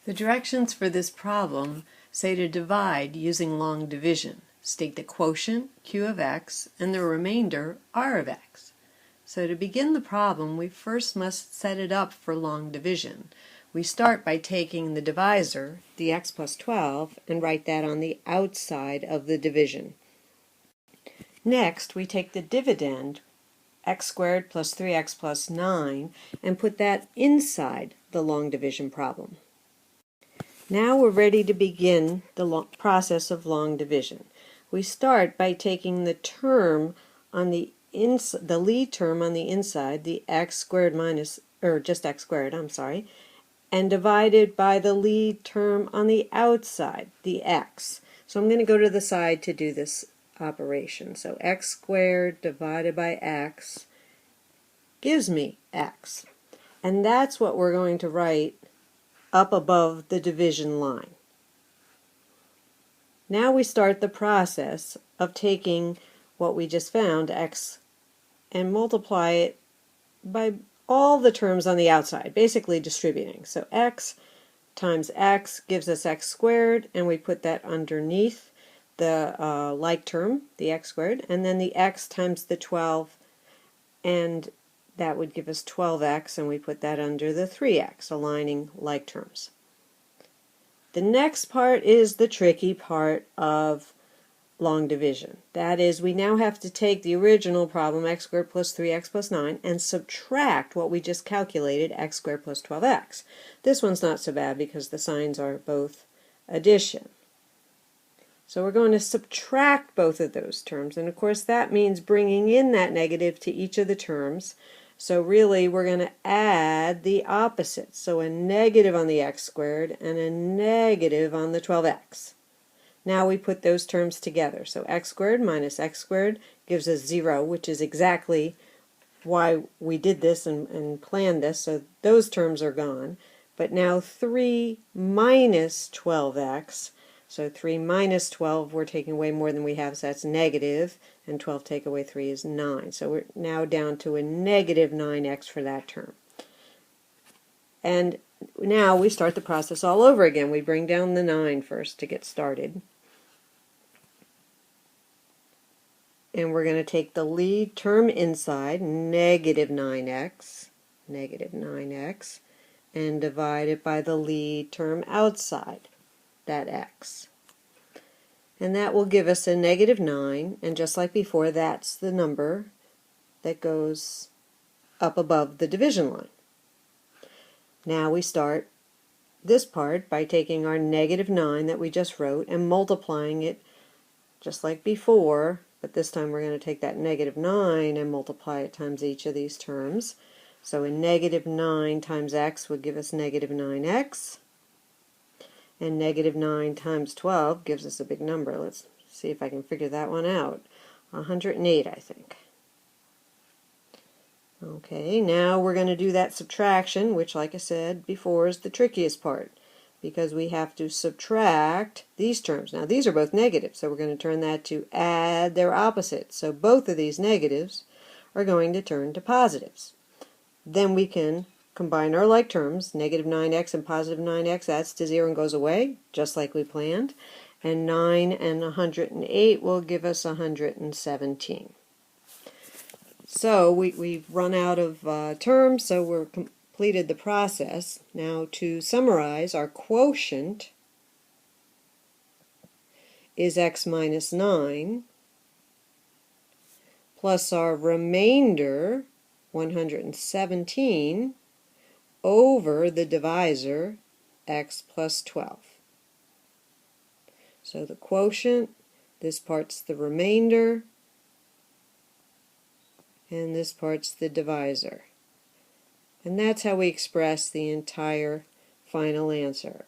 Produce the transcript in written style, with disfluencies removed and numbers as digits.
The directions for this problem say to divide using long division. State the quotient, q of x, and the remainder, r of x. So to begin the problem, we first must set it up for long division. We start by taking the divisor, the x plus 12, and write that on the outside of the division. Next, we take the dividend, x squared plus 3x plus 9, and put that inside the long division problem. Now we're ready to begin the process of long division. We start by taking the term on the lead term on the inside, the x squared minus, or just x squared, I'm sorry, and divide it by the lead term on the outside, the x. So I'm going to go to the side to do this operation. So x squared divided by x gives me x. And that's what we're going to write up above the division line. Now we start the process of taking what we just found, x, and multiply it by all the terms on the outside, basically distributing. So x times x gives us x squared, and we put that underneath the like term, the x squared, and then the x times the 12, and that would give us 12x, and we put that under the 3x, aligning like terms. The next part is the tricky part of long division. That is, we now have to take the original problem, x squared plus 3x plus 9, and subtract what we just calculated, x squared plus 12x. This one's not so bad because the signs are both addition. So we're going to subtract both of those terms, and of course that means bringing in that negative to each of the terms. So really we're going to add the opposites, so a negative on the x squared and a negative on the 12x. Now we put those terms together, so x squared minus x squared gives us 0, which is exactly why we did this and planned this, so those terms are gone. But now 3 minus 12x, so 3 minus 12, we're taking away more than we have, so that's negative, and 12 take away 3 is 9. So we're now down to a negative 9x for that term. And now we start the process all over again. We bring down the 9 first to get started. And we're going to take the lead term inside, negative 9x, and divide it by the lead term outside, that x. And that will give us a negative 9, and just like before, that's the number that goes up above the division line. Now we start this part by taking our negative 9 that we just wrote and multiplying it just like before, but this time we're going to take that negative 9 and multiply it times each of these terms. So a negative 9 times x would give us negative 9x, and negative 9 times 12 gives us a big number. Let's see if I can figure that one out. 108, I think. Okay, now we're going to do that subtraction, which, like I said before, is the trickiest part, because we have to subtract these terms. Now these are both negative, so we're going to turn that to add their opposites. So both of these negatives are going to turn to positives. Then we can combine our like terms, negative 9x and positive 9x, adds to 0 and goes away, just like we planned. And 9 and 108 will give us 117. So we've run out of terms, so we're completed the process. Now to summarize, our quotient is x minus 9, plus our remainder, 117, over the divisor, x plus 12. So the quotient, this part's the remainder, and this part's the divisor. And that's how we express the entire final answer.